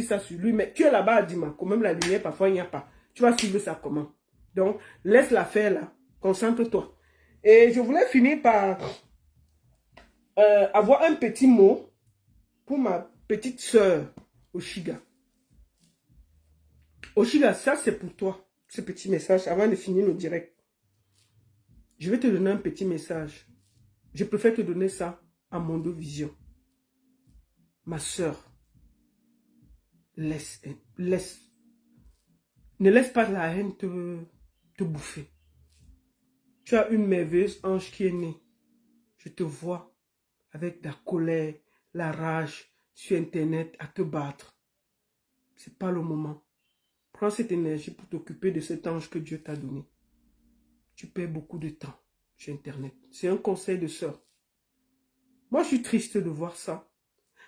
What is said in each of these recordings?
ça sur lui, mais tu es là-bas à Dima, quand même la lumière, parfois il n'y a pas. Tu vas suivre ça comment? Donc, laisse la faire là, concentre-toi. Et je voulais finir par avoir un petit mot pour ma petite sœur, Oshiga. Oshiga, ça c'est pour toi, ce petit message, avant de finir le direct. Je vais te donner un petit message. Je préfère te donner ça à Mondo Vision. Ma sœur, laisse. Ne laisse pas la haine te bouffer. Tu as une merveilleuse ange qui est née. Je te vois avec la colère, la rage sur Internet à te battre. Ce n'est pas le moment. Prends cette énergie pour t'occuper de cet ange que Dieu t'a donné. Tu perds beaucoup de temps sur Internet. C'est un conseil de sœur. Moi, je suis triste de voir ça.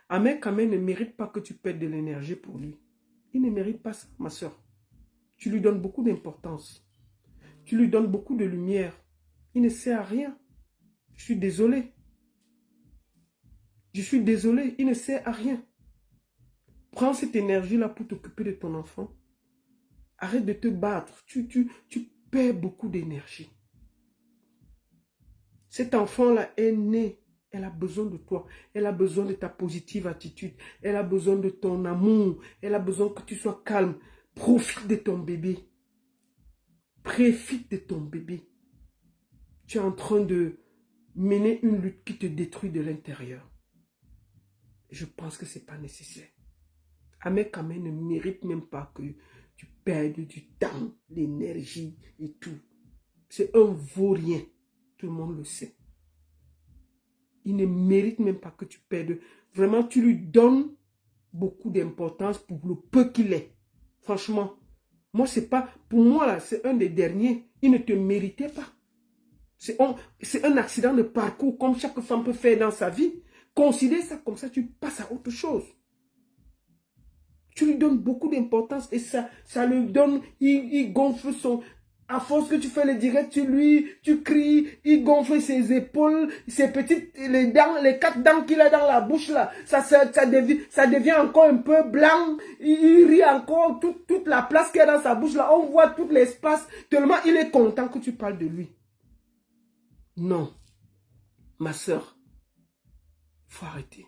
Ahmed Kamel ne mérite pas que tu perdes de l'énergie pour lui. Il ne mérite pas ça, ma sœur. Tu lui donnes beaucoup d'importance. Tu lui donnes beaucoup de lumière. Il ne sert à rien. Je suis désolé. Je suis désolé. Il ne sert à rien. Prends cette énergie-là pour t'occuper de ton enfant. Arrête de te battre. Tu perds beaucoup d'énergie. Cet enfant-là est né. Elle a besoin de toi. Elle a besoin de ta positive attitude. Elle a besoin de ton amour. Elle a besoin que tu sois calme. Profite de ton bébé. Profite de ton bébé. Tu es en train de mener une lutte qui te détruit de l'intérieur. Je pense que ce n'est pas nécessaire. Ahmed Kamel ne mérite même pas que tu perdes du temps, l'énergie et tout. C'est un vaurien. Tout le monde le sait. Il ne mérite même pas que tu perdes. Vraiment, tu lui donnes beaucoup d'importance pour le peu qu'il est. Franchement, moi, c'est pas... Pour moi, là, c'est un des derniers. Il ne te méritait pas. C'est un accident de parcours comme chaque femme peut faire dans sa vie. Considère ça comme ça, tu passes à autre chose. Tu lui donnes beaucoup d'importance et ça lui donne... Il gonfle son... À force que tu fais le direct sur lui, tu cries, il gonfle ses épaules, ses petites, les dents, les 4 dents qu'il a dans la bouche là, ça devient encore un peu blanc, il rit encore, toute la place qu'il y a dans sa bouche là, on voit tout l'espace, tellement il est content que tu parles de lui. Non, ma soeur, il faut arrêter.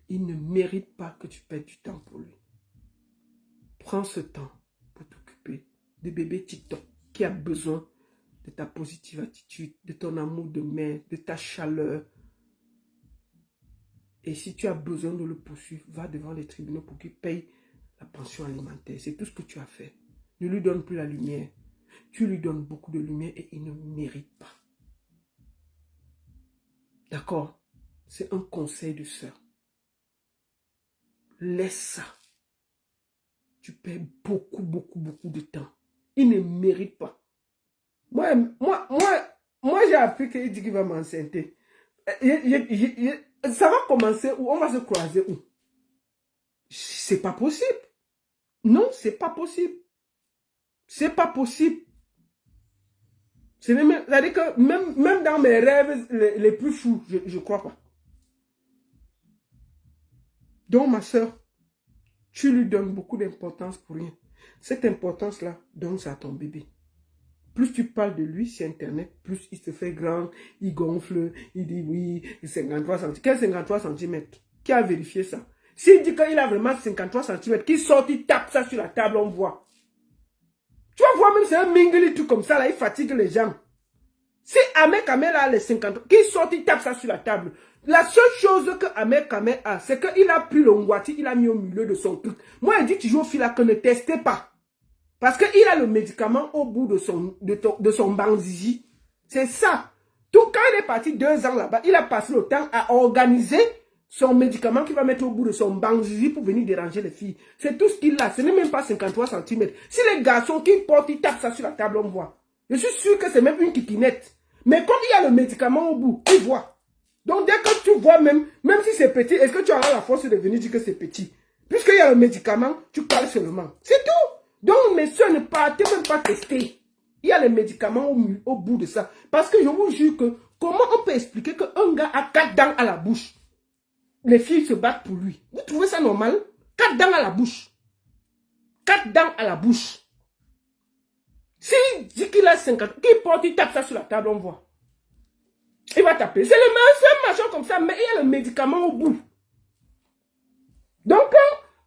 Il ne mérite pas que tu perdes du temps pour lui. Prends ce temps pour t'occuper de bébé TikTok qui a besoin de ta positive attitude, de ton amour de mère, de ta chaleur. Et si tu as besoin de le poursuivre, va devant les tribunaux pour qu'il paye la pension alimentaire. C'est tout ce que tu as fait. Ne lui donne plus la lumière. Tu lui donnes beaucoup de lumière et il ne mérite pas. D'accord? C'est un conseil de sœur. Laisse ça. Tu perds beaucoup de temps. Il ne mérite pas. Moi j'ai appris qu'il dit qu'il va m'enceinter. Ça va commencer où? On va se croiser où? C'est pas possible. Non, c'est pas possible. C'est pas possible. C'est-à-dire que même dans mes rêves les plus fous, je ne crois pas. Donc ma soeur, tu lui donnes beaucoup d'importance pour rien. Cette importance-là, donne ça à ton bébé. Plus tu parles de lui sur Internet, plus il se fait grand, il gonfle, il dit oui, 53 cm. Quel 53 cm? Qui a vérifié ça? S'il dit qu'il a vraiment 53 cm, qu'il sort, il tape ça sur la table, on voit. Tu vas voir même c'est un mingle tout comme ça, là, il fatigue les gens. Si Ahmed Kamel a les 53, qu'il sort, il tape ça sur la table. La seule chose que Ahmed Kamel a, c'est qu'il a pris le ngwati, il a mis au milieu de son truc. Moi, il dit toujours au fil là que ne testez pas. Parce qu'il a le médicament au bout de son banzigi. C'est ça. Tout quand il est parti 2 ans là-bas, il a passé le temps à organiser son médicament qu'il va mettre au bout de son banzigi pour venir déranger les filles. C'est tout ce qu'il a. Ce n'est même pas 53 cm. Si les garçons qui portent, ils tapent ça sur la table, on voit. Je suis sûr que c'est même une kikinette. Mais quand il y a le médicament au bout, il voit. Donc dès que tu vois même si c'est petit, est-ce que tu auras la force de venir dire que c'est petit? Puisqu'il y a le médicament, tu parles seulement. C'est tout. Donc mes soeurs ne partez même pas tester. Il y a les médicaments au bout de ça. Parce que je vous jure que comment on peut expliquer qu'un gars a 4 dents à la bouche? Les filles se battent pour lui. Vous trouvez ça normal? 4 dents à la bouche. 4 dents à la bouche. S'il dit qu'il a 50, qu'il porte, il tape ça sur la table, on voit. Il va taper. C'est le même machin comme ça, mais il y a le médicament au bout. Donc,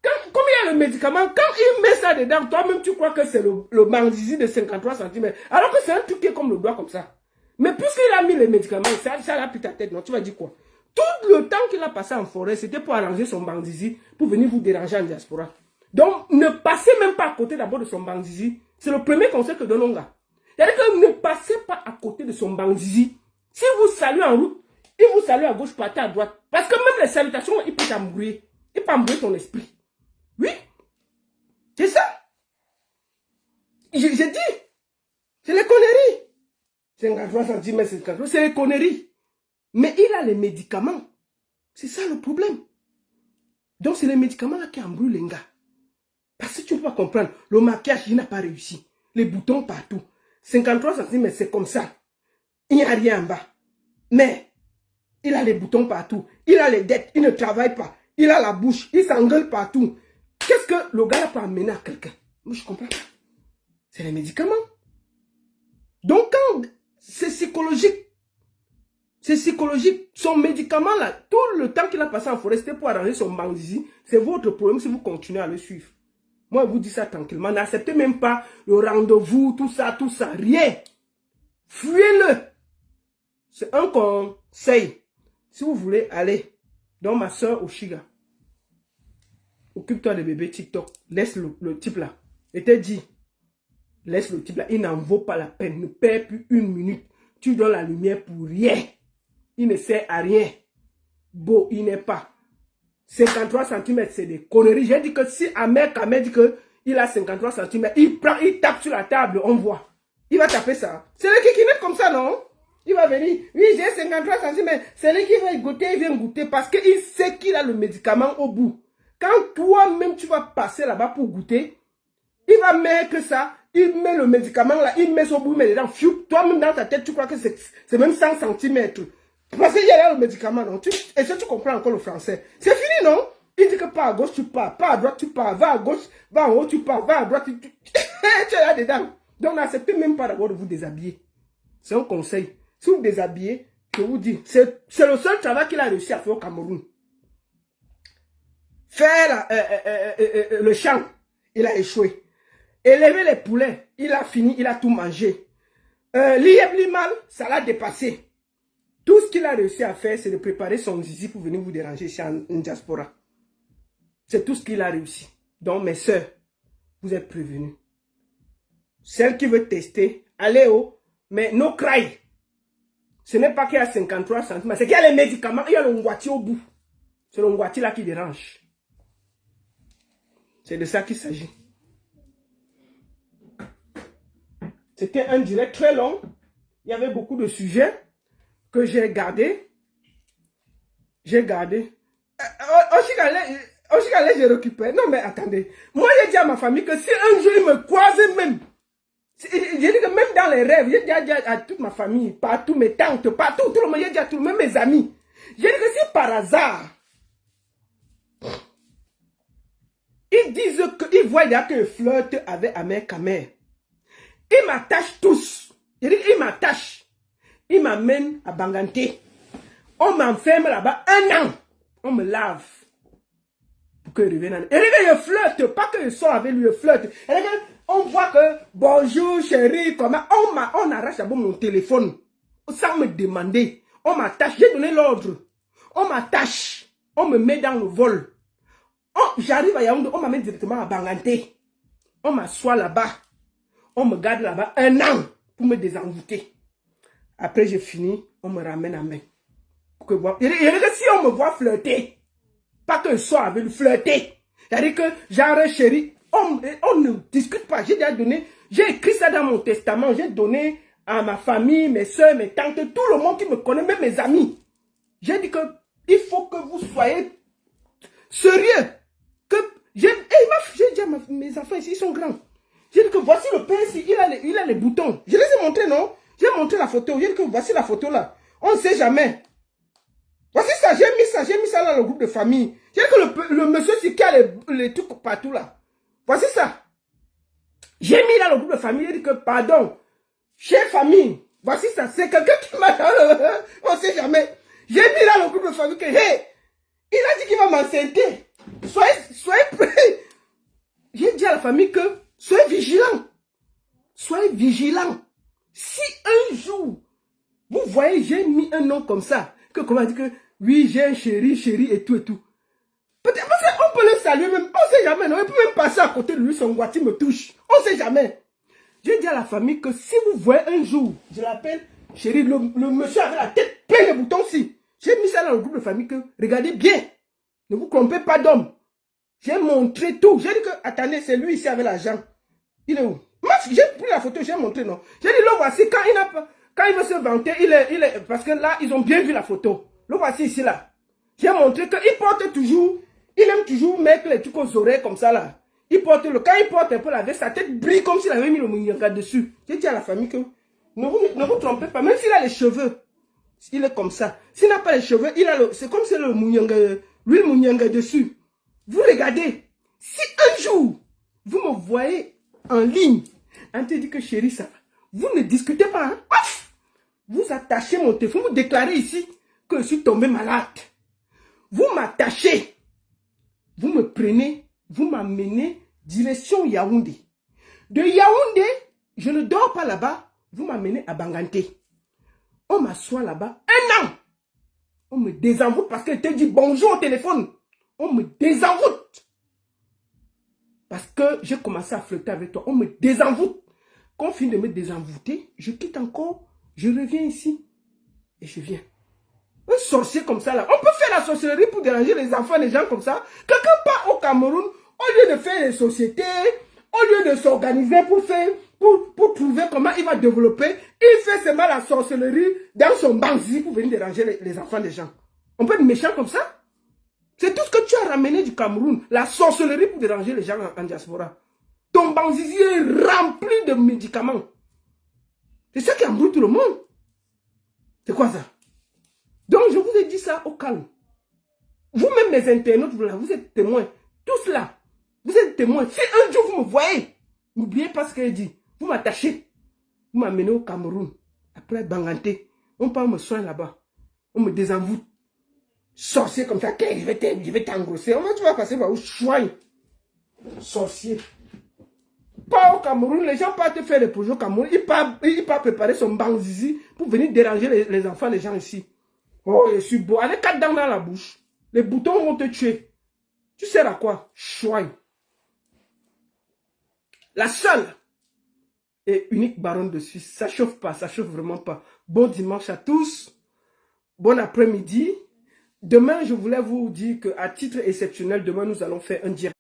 comme il y a le médicament, quand il met ça dedans, toi-même, tu crois que c'est le bandizi de 53 cm. Alors que c'est un truc qui est comme le doigt comme ça. Mais puisqu'il a mis les médicaments, ça l'a pris ta tête, non? Tu vas dire quoi? Tout le temps qu'il a passé en forêt, c'était pour arranger son bandizi, pour venir vous déranger en diaspora. Donc, ne passez même pas à côté d'abord de son bandizi. C'est le premier conseil que donne un gars. C'est-à-dire que ne passez pas à côté de son bandizi. Si vous saluez en route, il vous salue à gauche, partez à droite. Parce que même les salutations, il peut t'embrouiller. Il peut embrouiller ton esprit. Oui. C'est ça. J'ai dit. C'est les conneries. 53 cm, c'est les conneries. Mais il a les médicaments. C'est ça le problème. Donc c'est les médicaments là qui embrouillent les gars. Parce que tu ne peux pas comprendre. Le maquillage, il n'a pas réussi. Les boutons partout. 53 cm, c'est comme ça. Il n'y a rien en bas. Mais il a les boutons partout. Il a les dettes. Il ne travaille pas. Il a la bouche. Il s'engueule partout. Qu'est-ce que le gars peut amener à quelqu'un? Moi, je comprends pas. C'est les médicaments. Donc, quand c'est psychologique, c'est psychologique. Son médicament, là, tout le temps qu'il a passé en forêt, c'était pour arranger son bandizi. C'est votre problème si vous continuez à le suivre. Moi, je vous dis ça tranquillement. N'acceptez même pas le rendez-vous, tout ça, rien. Fuyez-le. C'est un conseil. Si vous voulez aller dans ma soeur Oshiga, occupe-toi des bébés TikTok. Laisse le type là. Et te dit, laisse le type là. Il n'en vaut pas la peine. Ne perds plus 1 minute. Tu donnes la lumière pour rien. Il ne sert à rien. Beau, il n'est pas. 53 cm, c'est des conneries. J'ai dit que si Ahmed dit qu'il a 53 cm, il tape sur la table, on voit. Il va taper ça. C'est le qui est comme ça, non? Il va venir, oui, j'ai 53 cm. C'est lui qui va goûter, il vient goûter parce qu'il sait qu'il a le médicament au bout. Quand toi-même, tu vas passer là-bas pour goûter, il va mettre ça, il met le médicament là, il met son bout, il met dedans. Toi-même dans ta tête, tu crois que c'est même 100 cm. Parce qu'il y a le médicament, non? Est-ce que tu comprends encore le français? C'est fini, non? Il dit que pas à gauche, tu pars, pas à droite, tu pars, va à gauche, va en haut, tu pars, va à droite, tu es là dedans. Donc, n'acceptez même pas d'abord de vous déshabiller. C'est un conseil. Si vous déshabillez, je vous dis, c'est le seul travail qu'il a réussi à faire au Cameroun. Faire le champ, il a échoué. Élever les poulets, il a fini, il a tout mangé. L'IEB-Limal, ça l'a dépassé. Tout ce qu'il a réussi à faire, c'est de préparer son zizi pour venir vous déranger ici en diaspora. C'est tout ce qu'il a réussi. Donc, mes soeurs, vous êtes prévenus. Celle qui veut tester, allez haut, mais no cry. Ce n'est pas qu'il y a 53 cm, c'est qu'il y a les médicaments, il y a le ngwati au bout. C'est le ngwati là qui dérange. C'est de ça qu'il s'agit. C'était un direct très long. Il y avait beaucoup de sujets que j'ai gardés. J'ai gardé. Oshigale, je récupère. Non, mais attendez. Moi, j'ai dit à ma famille que si un jour il me croise même, j'ai dit que même dans les rêves, j'ai dit à toute ma famille, partout, mes tantes, partout, tout le monde, j'ai dit à tout le monde, même mes amis. J'ai dit que si par hasard, ils disent qu'ils voient là que je flirte avec Ahmed Kamer. Ils m'attachent tous. J'ai dit qu'ils m'attachent. Ils m'amènent à Banganté. On m'enferme là-bas 1 an. On me lave. Pour que je revienne. Et je flirte. Pas que je sors avec lui, je flirte. Et on voit que, bonjour chérie, comment. On arrache d'abord mon téléphone. Sans me demander. On m'attache. J'ai donné l'ordre. On m'attache. On me met dans le vol. J'arrive à Yaoundé. On m'amène directement à Banganté. On m'assoit là-bas. On me garde là-bas 1 an. Pour me désenvoûter. Après j'ai fini. On me ramène à main. Si on me voit flirter, pas que je sois avec lui flirter, c'est-à-dire que genre chérie, on ne discute pas. J'ai déjà donné, j'ai écrit ça dans mon testament, j'ai donné à ma famille, mes soeurs, mes tantes, tout le monde qui me connaît, même mes amis. J'ai dit que il faut que vous soyez sérieux. J'ai dit à mes enfants ici, ils sont grands. J'ai dit que voici le père ici, il a les boutons. Je les ai montrés, non? J'ai montré la photo. J'ai dit que voici la photo là. On ne sait jamais. Voici ça, j'ai mis ça. ça, j'ai mis ça dans le groupe de famille. J'ai que le monsieur qui a les trucs partout là. Voici ça. J'ai mis dans le groupe de famille, il dit que pardon, chère famille, voici ça, c'est quelqu'un qui m'a dans le... On sait jamais. J'ai mis dans le groupe de famille que, hey, il a dit qu'il va m'enceinter. Soyez prêts. J'ai dit à la famille que, soyez vigilants. Soyez vigilants. Si un jour, vous voyez, j'ai mis un nom comme ça, que comment dire que, oui, j'ai un chéri et tout et tout. Peut-être qu'on peut le saluer même, on sait jamais, non, il peut même passer à côté de lui, son voiture me touche. On sait jamais. J'ai dit à la famille que si vous voyez un jour, je l'appelle, chéri, le monsieur avec la tête pleine de boutons aussi. J'ai mis ça dans le groupe de famille que, regardez bien, ne vous trompez pas d'homme. J'ai montré tout. J'ai dit que, attendez, c'est lui ici avec l'argent. Il est où? J'ai pris la photo, j'ai montré, non. J'ai dit, le voici, quand il veut se vanter, il est, parce que là, ils ont bien vu la photo. Le voici ici, là. J'ai montré qu'il porte toujours, il aime toujours mettre les trucs aux oreilles comme ça, là. Quand il porte un peu la veste, sa tête brille comme s'il avait mis le mounianga dessus. J'ai dit à la famille que, ne vous trompez pas, même s'il a les cheveux, il est comme ça. S'il n'a pas les cheveux, c'est comme si le mounianga, l'huile mounianga dessus. Vous regardez, si un jour, vous me voyez en ligne, on te dit que chérie, ça va. Vous ne discutez pas, hein? Vous attachez mon téléphone, vous déclarez ici que je suis tombé malade. Vous m'attachez, vous me prenez, vous m'amenez direction Yaoundé. De Yaoundé, je ne dors pas là-bas, vous m'amenez à Banganté. On m'assoit là-bas 1 an. On me désenvoûte parce qu'elle te dit bonjour au téléphone. On me désenvoûte. Parce que j'ai commencé à flirter avec toi. On me désenvoûte. Quand on finit de me désenvoûter, je quitte encore, je reviens ici. Et je viens. Un sorcier comme ça là. On peut faire la sorcellerie pour déranger les enfants, les gens comme ça. Quelqu'un part au Cameroun, au lieu de faire les sociétés, au lieu de s'organiser pour trouver comment il va développer, il fait seulement la sorcellerie dans son banzi pour venir déranger les enfants des gens. On peut être méchant comme ça? C'est tout ce que tu as ramené du Cameroun. La sorcellerie pour déranger les gens en diaspora. Ton banzizi est rempli de médicaments. C'est ça qui embrouille tout le monde. C'est quoi ça? Donc je vous ai dit ça au calme. Vous-même mes internautes, vous êtes témoins. Tous là, vous êtes témoins. Si un jour vous me voyez, n'oubliez pas ce qu'elle dit. Vous m'attachez. Vous m'amenez au Cameroun. Après Banganté. On part me soigner là-bas. On me désenvoûte. Sorcier comme ça, je vais t'engrosser. Tu vas passer par où? Chouaille. Sorcier. Pas au Cameroun, les gens partent faire des projets au Cameroun. Il part préparer son banzizi pour venir déranger les enfants, les gens ici. Oh, je suis beau. Allez, 4 dents dans la bouche. Les boutons vont te tuer. Tu sais à quoi? Chouaille. La seule et unique baronne de Suisse. Ça chauffe pas, ça chauffe vraiment pas. Bon dimanche à tous. Bon après-midi. Demain, je voulais vous dire qu'à titre exceptionnel, demain, nous allons faire un direct.